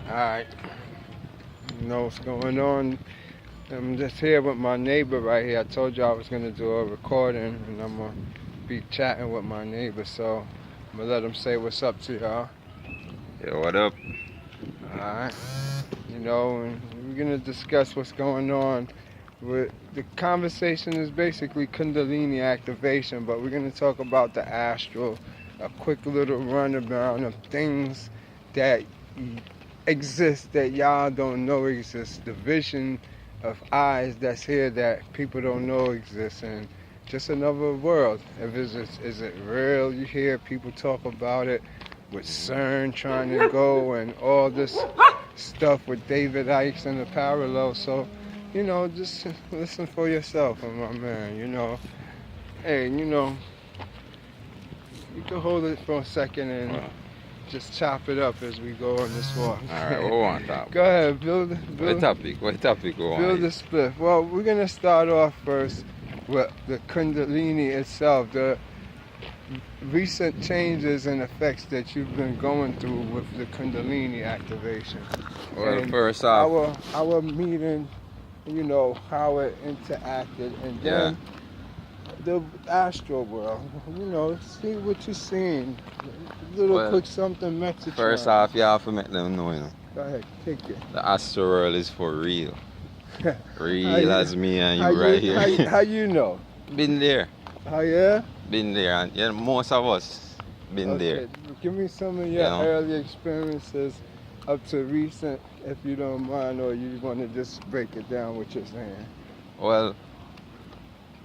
Alright, you know what's going on? I'm just here with my neighbor right here. I told you I was going to do a recording and I'm going to be chatting with my neighbor, so I'm going to let him say what's up to y'all. Yo, what up? Alright, you know, and we're going to discuss what's going on. The conversation is basically Kundilini activation, but we're going to talk about the astral, a quick little runaround of things that exist that y'all don't know exist, the vision of eyes that's here that people don't know exists, and just another world. Is it real? You hear people talk about it with CERN trying to go and all this stuff with David Icke and the parallel. So, you know, just listen for yourself, my man. You know, hey, you know, you can hold it for a second and just chop it up as we go on this walk. Alright, what we want to talk Go ahead, build What topic we build want? the spliff. Well, we're gonna start off first with the Kundalini itself, the recent changes and effects that you've been going through with the Kundalini activation. Well, And first off, our meeting, you know, how it interacted, and then the astral world, you know, see what you're seeing. Little quick something message. First off, you have to make them know, you know. Go ahead, take it. The astral world is for real. Real as me and you right here. How you know? Been there. Oh yeah? Been there, and yeah, most of us been there. Give me some of your early experiences up to recent, if you don't mind, or you want to just break it down what you're saying. Well,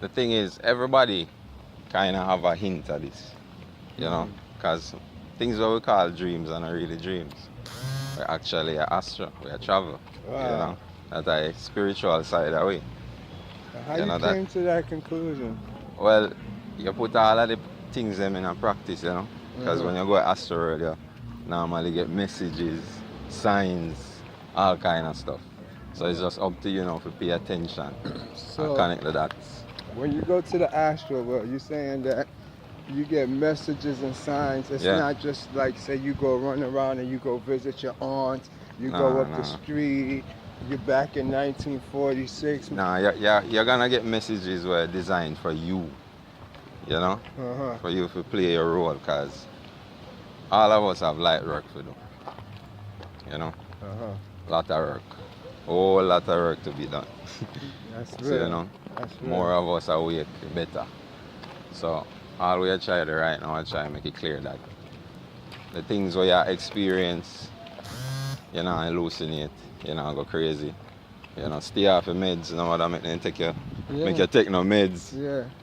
the thing is, everybody kind of have a hint of this, you know, because things what we call dreams are not really dreams. We're actually an astral, we're a travel, you know, that's a spiritual side of it. How you came to that conclusion? Well, you put all of the things them in a practice, you know, because when you go to astral world, you normally get messages, signs, all kind of stuff. So it's just up to you now to pay attention and connect the dots. When you go to the astral world, you're saying that you get messages and signs. It's not just like, say, you go run around and you go visit your aunt, you go up the street, you're back in 1946. You're gonna get messages were designed for you, you know, for you to play your role, because all of us have light work to do, you know, lot of work, whole lot of work to be done. That's so, you know, more of us are awake, better. So all we are trying to right now, I try to make it clear that the things we are experience, you know, hallucinate, you know, go crazy. You know, stay off the meds, you know what I mean? Make you take no meds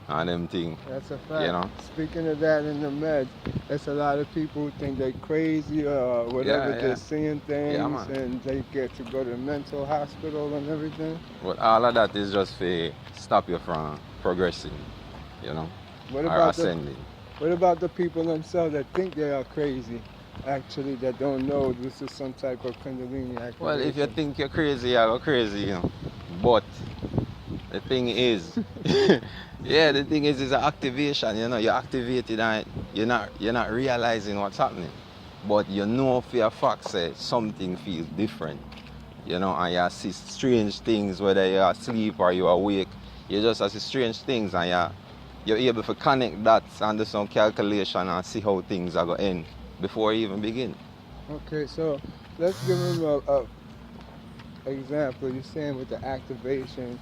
and them things. That's a fact. You know? Speaking of that in the meds, there's a lot of people who think they're crazy or whatever, they're seeing things and they get to go to the mental hospital and everything. But all of that is just to stop you from progressing, you know, or ascending. What about the people themselves that think they are crazy? Actually, that don't know this is some type of Kundalini activation? Well, if you think you're crazy, you go crazy, you know. But the thing is, the thing is an activation. You know, you're activated and you're not realizing what's happening. But you know for a fact that something feels different. You know, and you see strange things, whether you're asleep or you're awake. You just see strange things, and you're able to connect dots and do some calculation and see how things are going to end before you even begin. Okay, so let's give him a example. You're saying with the activation,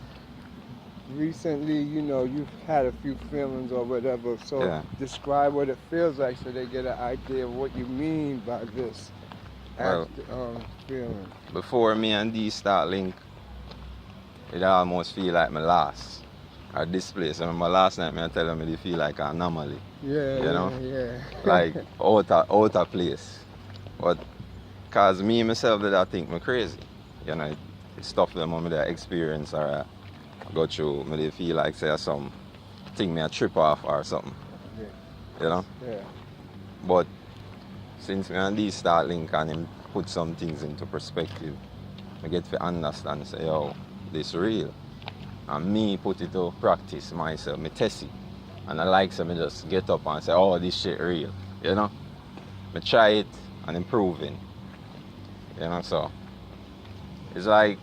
recently, you know, you've had a few feelings or whatever, so describe what it feels like so they get an idea of what you mean by this feeling. Before me and Dee start link, it almost feel like my last at this place. I remember last night I tell them it feel like an anomaly. Like out of place. But cause me myself that I think me crazy. You know, it's stuff that I that experience or I go through, me they feel like say some thing me a trip off or something. You know? But since me and these start link and him put some things into perspective, I get to understand say, yo, this real. And me put it to practice myself, me test it. And I like so me just get up and say, oh, this shit real, you know? Me try it and improving. You know, so it's like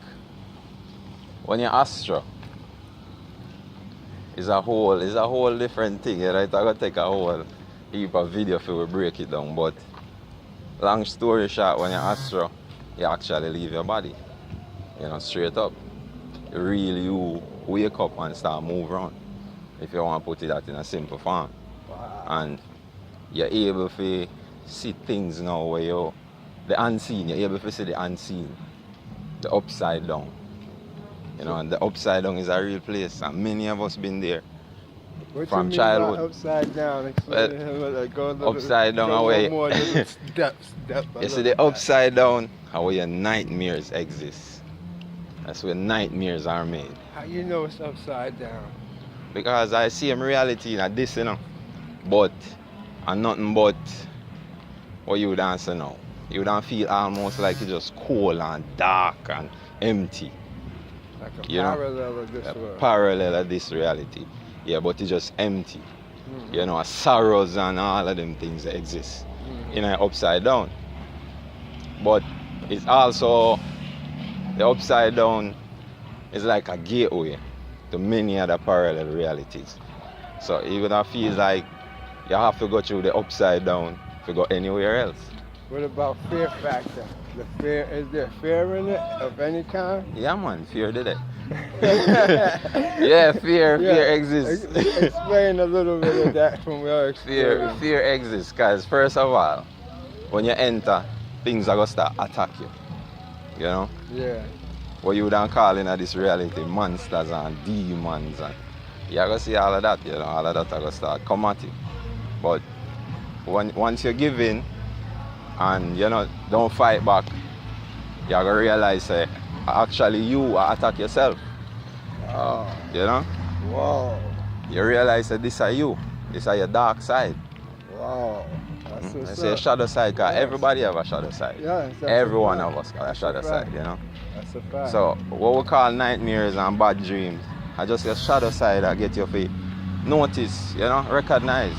when you're Astral, it's a whole different thing. You know, it's gonna take a whole heap of video for we break it down. But long story short, when you're Astral, you actually leave your body. You know, straight up. You wake up and start move around. If you want to put it that in a simple form. Wow. And you're able to see things now where you're the unseen, you're able to see the unseen, the upside down. You know, and the upside down is a real place, and many of us been there What from you mean childhood. By upside down? Upside down away. You see, the upside down are where your nightmares exist. That's where nightmares are made. How you know it's upside down? Because I see in reality in this, you know. But, and nothing but what you would answer now. You would feel almost like it's just cold and dark and empty. Like a parallel of this world. Parallel of this reality. Yeah, but it's just empty. Mm-hmm. You know, sorrows and all of them things that exist in an upside down. But it's also, the upside down is like a gateway to many other parallel realities. So even if it feels like you have to go through the upside down to go anywhere else. What about fear factor? Is there fear in it of any kind? Yeah, man, fear did it. Yeah, fear exists. Explain a little bit of that from your experience. Fear exists because first of all, when you enter, things are going to start attack you. You know? Yeah. What you would call in this reality, monsters and demons. And you're going to see all of that, you know, all of that are going to start come at you. But once you give in, and you know, don't fight back, you're gonna realize actually you attack yourself. Oh. You know? Wow. You realize that this are you. This are your dark side. Wow. I say shadow side because everybody have a shadow side. Yes, everyone of us got a shadow side, you know? That's a fact. So what we call nightmares and bad dreams are just your shadow side that get your feet notice, you know, recognize.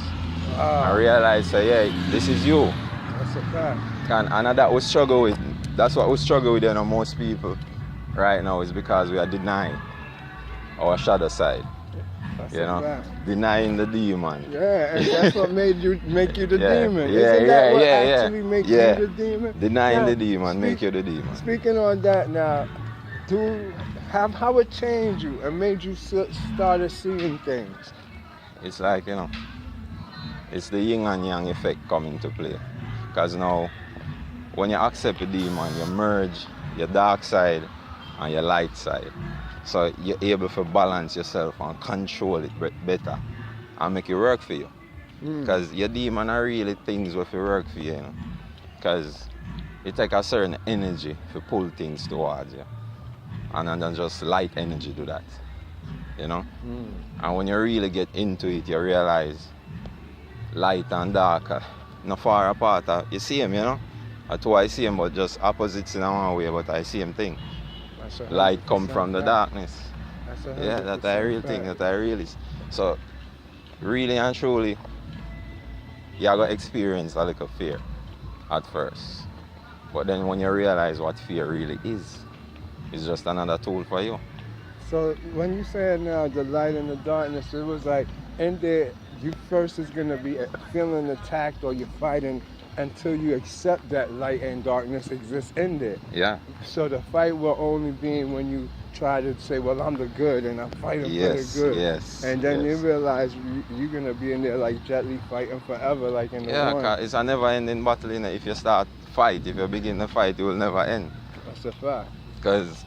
Wow. And realize yeah, this is you. That's a fact. And that we struggle with. That's what we struggle with, you know, most people right now is because we are denying our shadow side. That's you know, fact. Denying the demon. Yeah, and that's what make you the demon. Yeah, Isn't that what actually makes you the demon? Denying the demon make you the demon. Speaking on that now, how it changed you and made you started seeing things? It's like, you know, it's the yin and yang effect coming to play. Because now, when you accept the demon, you merge your dark side and your light side. So you're able to balance yourself and control it better and make it work for you. Because your demon are really things that work for you, you know. Because it takes a certain energy to pull things towards you. And then just light energy do that, you know. And when you really get into it, you realize light and dark are not far apart. You see them, you know. That's why I see them, but just opposites in one way, but I see them thing. Light come from the darkness. Yeah, that I really think, that I really. So, really and truly, you're going to experience a little fear at first. But then when you realize what fear really is, it's just another tool for you. So when you said now the light and the darkness, it was like in there, you first is going to be feeling attacked or you're fighting until you accept that light and darkness exists in there. Yeah. So the fight will only be when you try to say, well, I'm the good and I'm fighting for the good. Yes. And then you realize you're going to be in there like Jet Li fighting forever, like in the one. Yeah, it's a never-ending battle, you know. If you start fight, if you begin the fight, it will never end. That's a fact. Because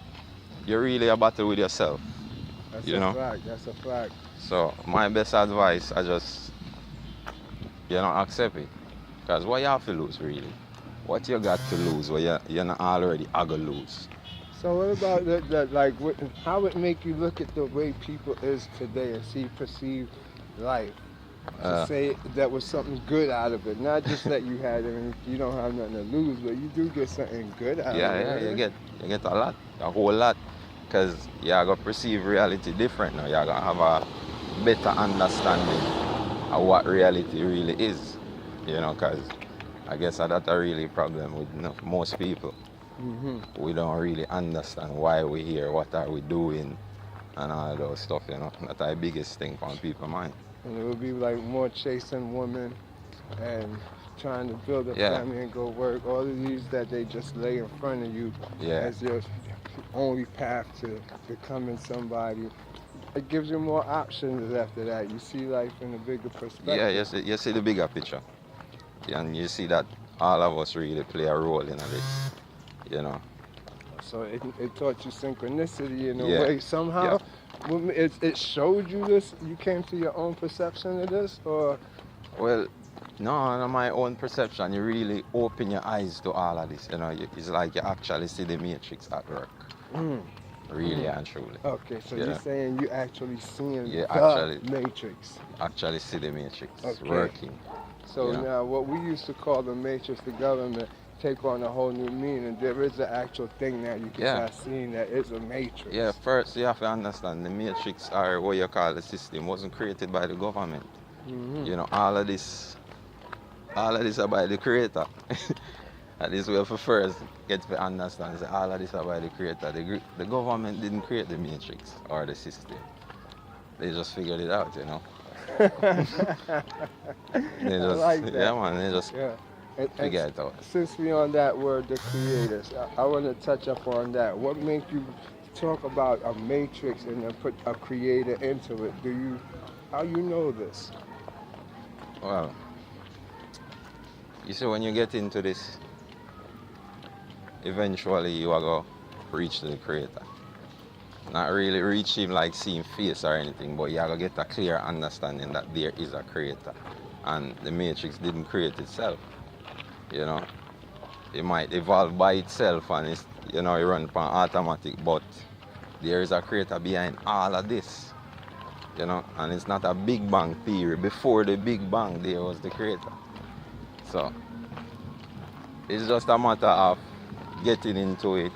you're really a battle with yourself. That's you a know? fact. That's a fact. So my best advice, I just, you know, accept it. Because what you have to lose, really? What you got to lose where you're not already going to lose? So what about that like, how it make you look at the way people is today and perceive life? To say that was something good out of it. Not just that you had you don't have nothing to lose, but you do get something good out of it. Yeah, you get a lot, a whole lot. Because you're going to perceive reality different now. You're going to have a better understanding of what reality really is. You know, because I guess that's a really problem with most people. We don't really understand why we're here, what are we doing, and all of those stuff, you know. That's the biggest thing on people's mind. And it would be like more chasing women and trying to build a family and go work. All of these that they just lay in front of you as your only path to becoming somebody. It gives you more options after that. You see life in a bigger perspective. Yeah, you see the bigger picture. And you see that all of us really play a role in this, you know. So it taught you synchronicity in a way somehow. It showed you this. You came to your own perception of this, or? Well, no, not my own perception. You really open your eyes to all of this. You know, it's like you actually see the matrix at work. Really and truly. Okay, so you're saying you actually seeing the matrix. Actually see the matrix working. So now what we used to call the matrix, the government, take on a whole new meaning. There is an actual thing now you can start seeing that is a matrix. Yeah, first you have to understand the matrix, or what you call the system, wasn't created by the government. You know, all of this are by the creator. And this way for first get to understand that all of this are by the creator. The government didn't create the matrix or the system. They just figured it out, you know. They just, like that. Yeah, man, they just figure it out. Since we're on that word, the creators, I want to touch up on that. What makes you talk about a matrix and then put a creator into it? How you know this? Well, you see, when you get into this, eventually you are going to reach the creator. Not really reach him like seeing face or anything, but you are going to get a clear understanding that there is a creator. And the matrix didn't create itself. You know, it might evolve by itself and it's, you know, it runs on automatic, but there is a creator behind all of this. You know, and it's not a Big Bang theory. Before the Big Bang, there was the creator. So, it's just a matter of getting into it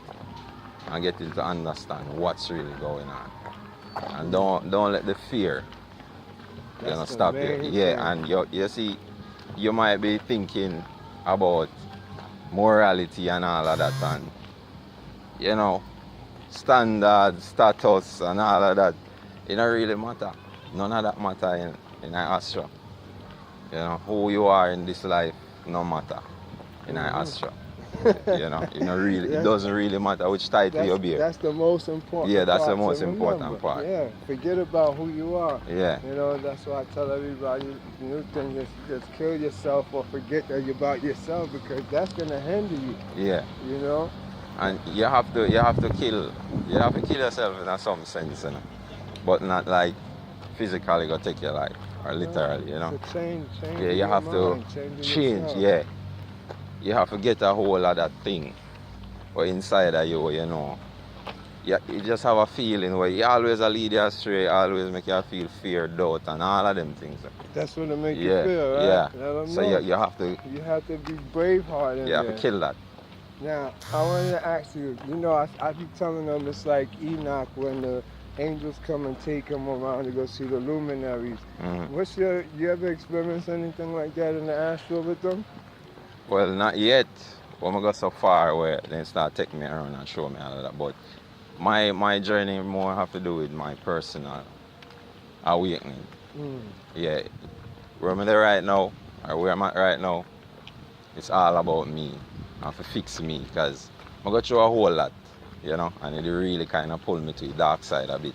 and getting to understand what's really going on. And don't let the fear, stop you. Yeah, and you see, you might be thinking about morality and all of that, and, you know, standard, status and all of that. It don't really matter. None of that matter in Astral. You know, who you are in this life, no matter in Astral. You know, it doesn't really matter which title you bear. That's the most important part. Yeah, that's the most important part. Yeah, forget about who you are. Yeah. You know, that's why I tell everybody, new thing is just kill yourself or forget about yourself, because that's gonna hinder you. Yeah. You know? And you have to kill yourself in some sense, you know. But not like physically gonna take your life, or literally, you know. Change yeah, you have to change, yeah. You have to get a hold of that thing or inside of you, you know. You just have a feeling where you always lead you astray, always make you feel fear, doubt, and all of them things. That's what it makes you feel, right? Yeah. So you have to. You have to be braveheart in there. You have to kill that. Now, I wanted to ask you. You know, I keep telling them it's like Enoch when the angels come and take him around to go see the luminaries. You ever experienced anything like that in the astral with them? Well, not yet. When I go so far where they start taking me around and show me all of that. But my journey more have to do with my personal awakening. Yeah. Where I'm there right now, or where I'm at right now, it's all about me. I have to fix me, because I go through a whole lot, you know, and it really kind of pulled me to the dark side a bit.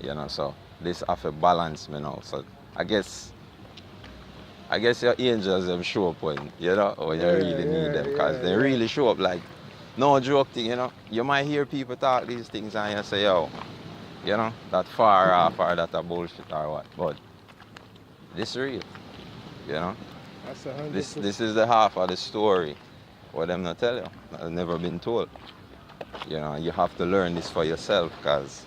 You know, so this have to balance me now. So I guess your angels them show up when, you know, when you really need them, because they really show up like, no joke thing, you know. You might hear people talk these things and you say, yo, you know, that far off or that a bullshit or what, but this real, you know. That's 100%. This is the half of the story what them not tell you, that has never been told. You know, you have to learn this for yourself, because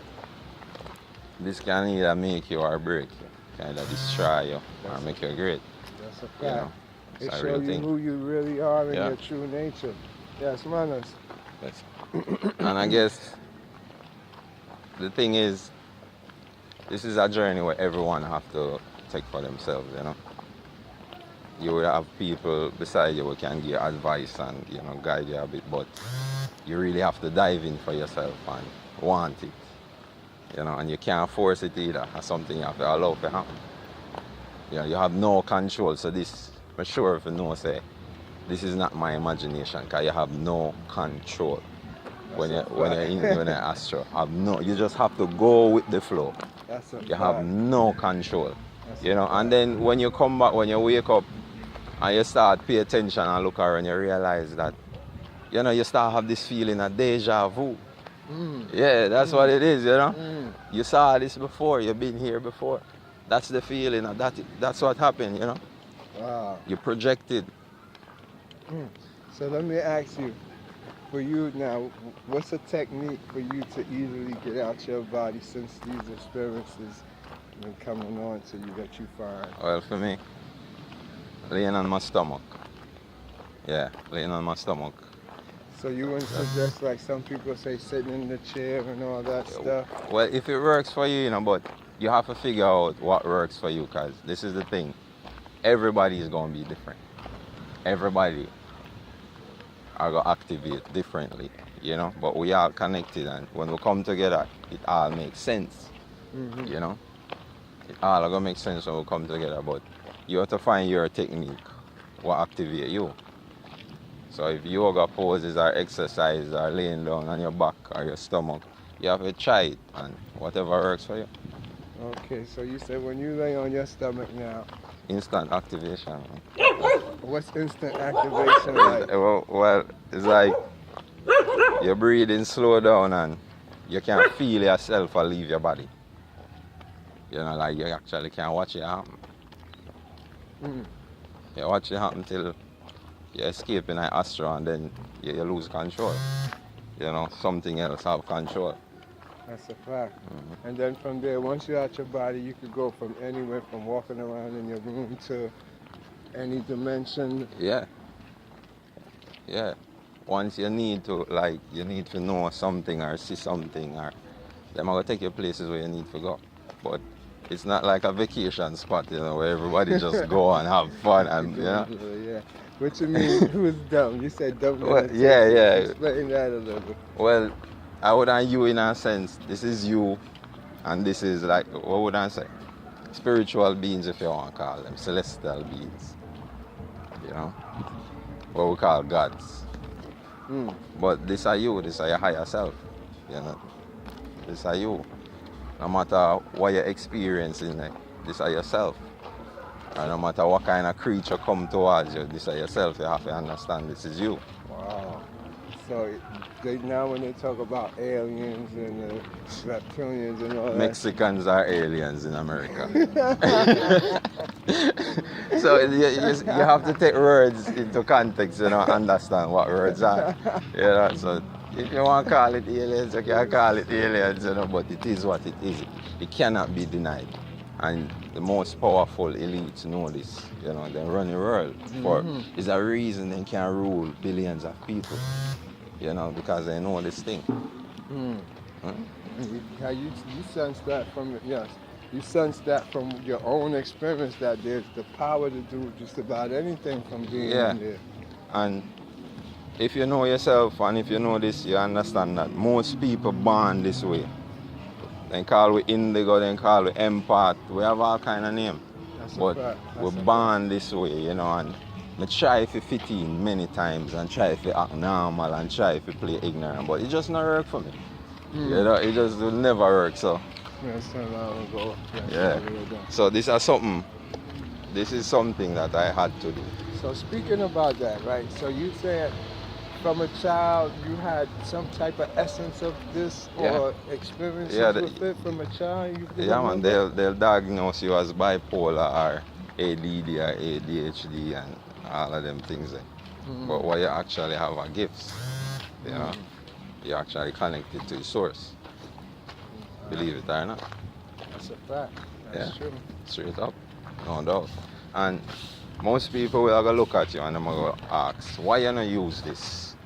this can either make you or break you, kind of destroy you or make you great. That's a fact. You know, it shows you who you really are in your true nature. Yes, manners. Yes. And I guess the thing is, this is a journey where everyone have to take for themselves, you know. You will have people beside you who can give advice and, you know, guide you a bit, but you really have to dive in for yourself and want it. You know, and you can't force it either. That's something you have to allow to happen. You know, you have no control. So this, I'm sure if you know, say, this is not my imagination, because you have no control. When you're astral, you just have to go with the flow. You have no control. You know, and then when you come back, when you wake up and you start pay attention and look around, you realize that, you know, you start have this feeling of deja vu. Yeah, that's what it is, you know. You saw this before, you've been here before. That's the feeling of that's what happened, you know. Wow. You projected. So let me ask you, for you now, what's a technique for you to easily get out your body since these experiences been coming on to you that you find? Well, for me, laying on my stomach. Yeah, laying on my stomach. So you wouldn't suggest, like some people say, sitting in the chair and all that stuff? Well, if it works for you, you know, but you have to figure out what works for you, because this is the thing. Everybody is going to be different. Everybody are going to activate differently, you know, but we are connected, and when we come together, it all makes sense, you know. It all going to make sense when we come together, but you have to find your technique, what activate you. So if yoga poses or exercise or laying down on your back or your stomach, you have to try it, and whatever works for you. Okay, so you said when you lay on your stomach now. Instant activation. What's instant activation like? Well, it's like your breathing slow down and you can feel yourself leave your body. You know, like you actually can watch it happen. You watch it happen till you escape in an astral, and then you lose control. You know, something else have control. That's a fact. And then from there, once you're out your body, you could go from anywhere, from walking around in your room to any dimension. Yeah. Yeah. Once you need to know something or see something, or them are going to take you places where you need to go. But it's not like a vacation spot, you know, where everybody just go and have fun and, you know. Yeah. What you mean, who's dumb? You said dumb. Well, yeah. Explain that a little bit. Well, I would you in a sense, this is you, and this is like, what would I say? Spiritual beings, if you want to call them, celestial beings. You know? What we call gods. But this are you, this are your higher self. You know? This are you. No matter what you're experiencing, this are yourself. And no matter what kind of creature come towards you, this is yourself. You have to understand this is you. Wow. So now when they talk about aliens and reptilians and all that. Mexicans are aliens in America. So you have to take words into context, you know, understand what words are. You know, so if you want to call it aliens, you can call it aliens, you know, but it is what it is. It cannot be denied. And the most powerful elites know this, you know, they run the world. For it's a reason they can rule billions of people, you know, because they know this thing. You sense that from you sense that from your own experience, that there's the power to do just about anything from being in there. And if you know yourself and if you know this, you understand that most people born this way. They call we Indigo, they call we empath. We have all kind of names. But we're born this way, you know, and I try to fit in many times and try to act normal and try to play ignorant, but it just not work for me. You know, it just will never work, so. So this is something that I had to do. So speaking about that, right, so you said from a child you had some type of essence of this or experience with it from a child? Man, they'll diagnose you as bipolar or ADD or ADHD and all of them things. But what you actually have are gifts, you know. You're actually connected to the source. Believe it or not. That's a fact. That's true. Straight up, no doubt. And most people will go look at you and they're going to ask, why you not use this?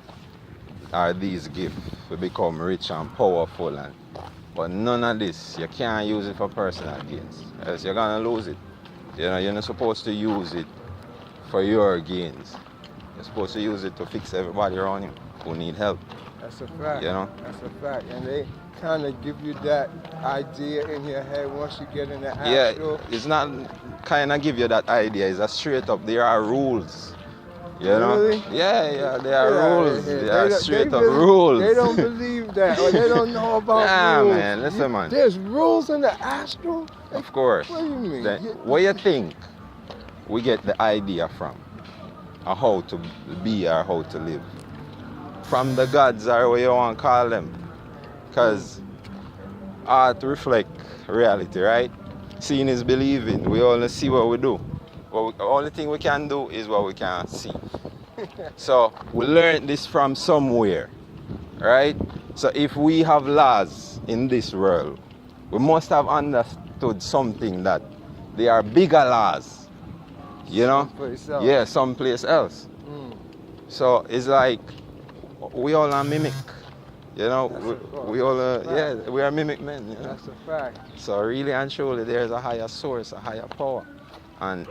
Or these gifts to become rich and powerful, but none of this, you can't use it for personal gains, else you're gonna lose it. You know, you're not supposed to use it for your gains. You're supposed to use it to fix everybody around you. who need help. That's a fact. You know? That's a fact. And they kind of give you that idea in your head once you get in the astral. Yeah, it's not kind of give you that idea. It's a straight up. There are rules. You know? Really? Yeah, there are rules. There are straight up really, rules. They don't believe that, or they don't know about rules. Man, listen, man. There's rules in the astral? Of course. What do you mean? Where you think we get the idea from? Or how to be or how to live? From the gods or what you want to call them. Because art reflect reality, right? Seeing is believing. We only see what we do. The only thing we can do is what we can see. So we learned this from somewhere, right? So if we have laws in this world, we must have understood something that there are bigger laws, you know? Someplace else. Yeah, someplace else. So it's like we all are mimic, you know? We all are, we are mimic men. You know? That's a fact. So really and truly there's a higher source, a higher power. And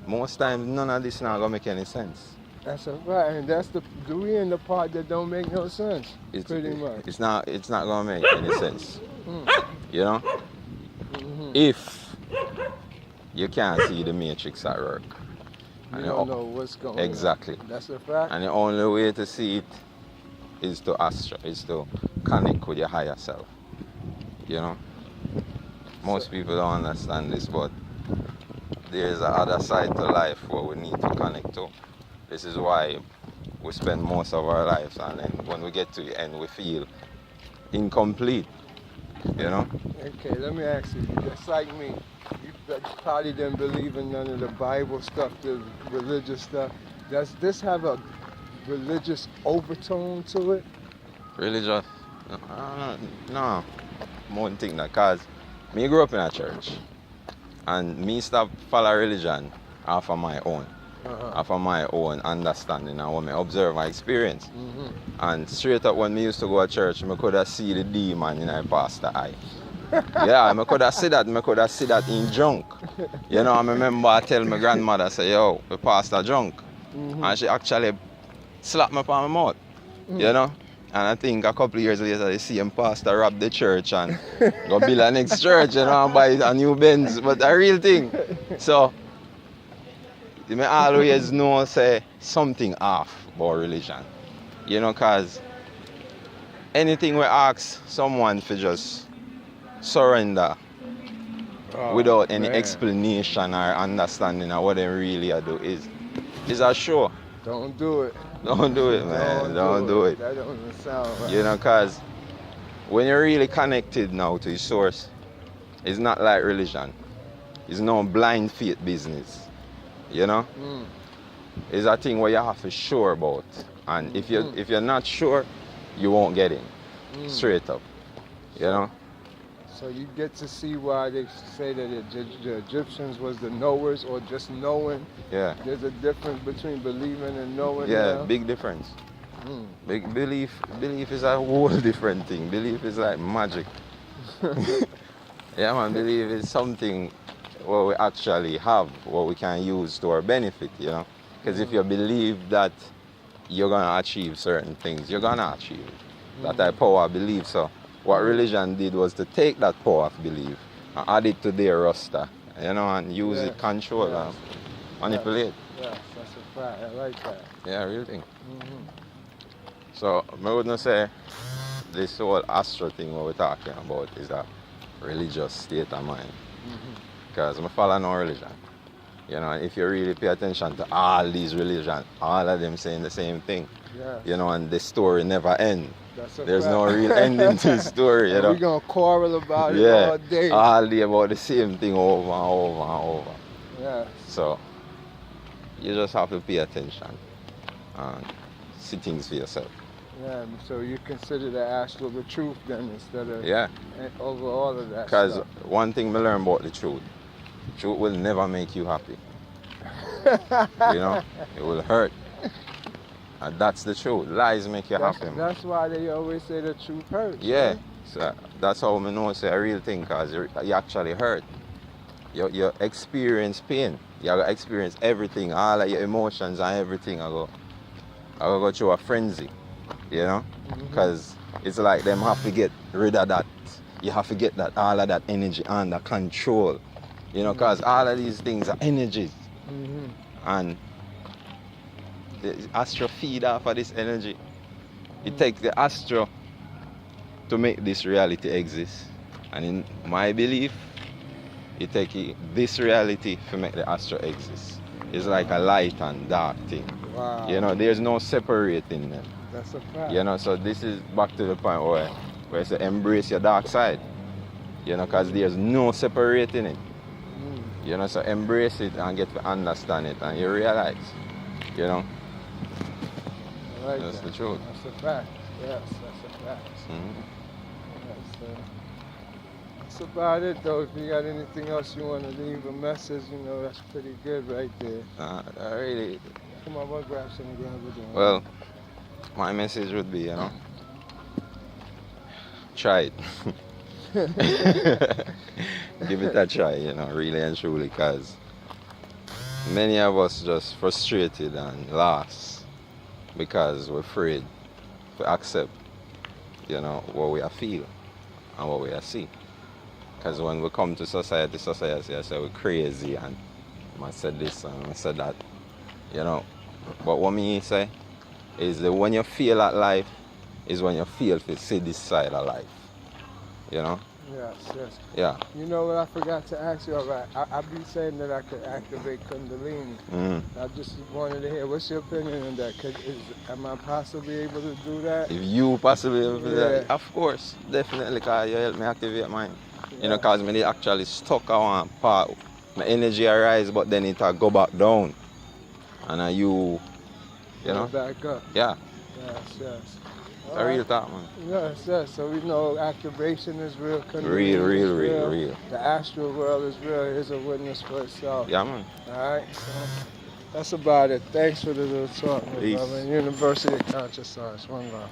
most times none of this not gonna make any sense. That's a fact, and that's we in the part that don't make no sense. Pretty much. It's not gonna make any sense. You know? If you can't see the matrix at work. You don't know what's going on. Exactly. That's a fact. And the only way to see it is to connect with your higher self. You know? Most people don't understand this, but there's a other side to life where we need to connect to. This is why we spend most of our lives, and then when we get to the end we feel incomplete, you know? Okay, let me ask you, just like me, you probably didn't believe in none of the Bible stuff, the religious stuff. Does this have a religious overtone to it? Religious? No. More than think that, cause me grew up in a church. And me stop follow religion off of my own. Off of my own understanding and when I observe my experience. And straight up when me used to go to church, I could have see the demon in my pastor eye. Yeah, I could have see that in junk. You know, I remember I tell my grandmother, say, yo, the pastor drunk. And she actually slapped me upon my mouth. You know? And I think a couple of years later, the same pastor robbed the church and go build a next church, you know, and buy a new Benz. But a real thing. So, you may always know, say, something off about religion. You know, because anything we ask someone to just surrender without any explanation or understanding of what they really do is a show. Don't do it. Don't do it, man. Don't do it. That doesn't sound right. You know, because when you're really connected now to your source, it's not like religion. It's no blind faith business. You know? It's a thing where you have to be sure about. And if you're not sure, you won't get in. Straight up. You know? So you get to see why they say that the Egyptians was the knowers or just knowing. Yeah. There's a difference between believing and knowing. Yeah, now. big difference. Big belief is a whole different thing. Belief is like magic. Yeah, man, belief is something what we actually have, what we can use to our benefit, you know. Because if you believe that you're gonna achieve certain things, you're gonna achieve it. That type of power of belief. So what religion did was to take that power of belief and add it to their roster, you know, and use it, control and manipulate. Yes, that's a fact. I like that. Yeah, real thing. So I wouldn't say this whole astral thing what we're talking about is a religious state of mind. Because I follow no religion. You know, if you really pay attention to all these religions, all of them saying the same thing. Yes. You know, and the story never ends. There's fact. no real ending to the story, you know. We're going to quarrel about it all day. All day about the same thing over and over and over. Yeah. So, you just have to pay attention and see things for yourself. Yeah, so you consider the astral the truth then instead of over all of that Because one thing I learned about the truth will never make you happy. You know, it will hurt. And that's the truth. Lies make you happy. That's why they always say the truth hurts. Yeah, right? so that's how I know it's a real thing, because you actually hurt. You experience pain. You experience everything, all of your emotions and everything. I go through a frenzy. you know, because it's like them have to get rid of that. You have to get that all of that energy under control, you know, because all of these things are energies, and the astral feed off of this energy. It takes the astral to make this reality exist, and in my belief, it takes this reality to make the astral exist. It's like a light and dark thing. Wow. You know, there's no separating them. That's a fact. You know, so this is back to the point where I say embrace your dark side. You know, because there's no separating it. You know, so embrace it and get to understand it, and you realize, you know, that's the truth. That's a fact. Yes, that's a fact. That's about it, though. If you got anything else you want to leave a message, you know, that's pretty good right there. I really. Come on, we'll grab some and grab it. Well, my message would be, you know, try it. Give it a try, you know, really and truly, because many of us just frustrated and lost because we're afraid to accept, you know, what we are feel and what we are see. Because when we come to society say we're crazy and I said this and I said that, you know. But what me say is that when you feel that life is when you feel to see this side of life, you know. Yes. Yeah. You know what I forgot to ask you about? I've been saying that I could activate Kundilini. I just wanted to hear, what's your opinion on that? Am I possibly able to do that? If you possibly able to do that, of course, definitely, because you help me activate mine. You know, because me actually stuck on one part. My energy arise, but then it go back down. And you know? Back up. Yeah. Yes. It's a real talk, man. Yes. So we know activation is real. Real. The astral world is real. Here's a witness for itself. Yeah, man. All right. So that's about it. Thanks for the little talk, my brother. University of Conscious Science. One love.